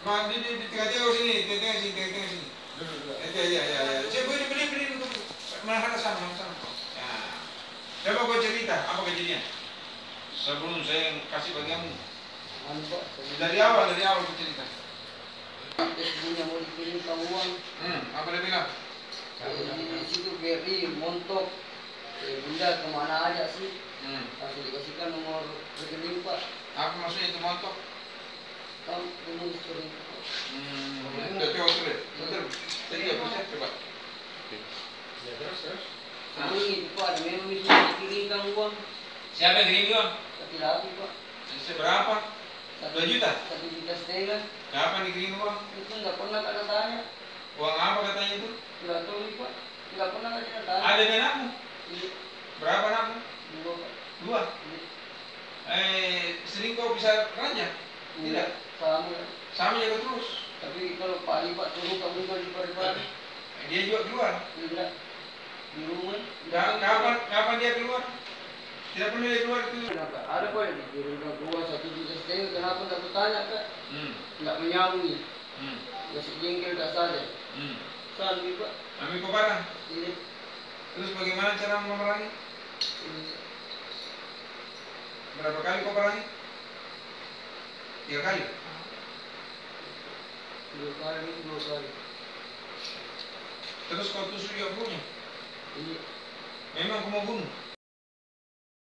Ma di tengah-tengah sini, tengah-tengah sini, tengah-tengah sini. Ya. Saya beri untuk menghadap sana. Ya. Coba kau cerita apa kejadian sebelum saya kasih bagianmu. Dari awal kau cerita. Punya mau dikirimkan uang. Apa dia bilang? Di situ BRI montok. Bunda kemana aja sih? Kasih dikasihkan nomor rekening Pak. Apa maksudnya itu montok? Kamu menulis sering. Coba betul. Coba. Ya terus. Ini Pak, memang bisa dikirimkan uang. Siapa yang kirim uang? Laki-laki Pak. Seberapa? 2 juta? 1,5 juta. Kapan dikirim uang? Itu nggak pernah kata tanya. Uang apa katanya itu? Nggak tahu Pak. Nggak pernah kata tanya. Ada anakmu? Iya. Berapa anakmu? 2 Pak. 2? Sering kau bisa raja? Tidak? Sama jaga terus. Tapi kalau pagi Pak turun kamu di pagi. Dia juga keluar? Tidak. Di rumah. Kapan dia keluar? Tidak pernah dia keluar itu. Kenapa? Ada Pak yang dikirimkan keluar 1,5 juta. Kenapa nggak bertanya Kak? Nggak menyambung. Masih jengkel tak sadar. Salwi Pak. Ambil kau barang? Iya. Terus bagaimana cara memerangi? Berapa kali kau perangi? 3 kali? 2 kali. Terus kau tusuk juga bunuhnya? Iya. Memang kau mau bunuh?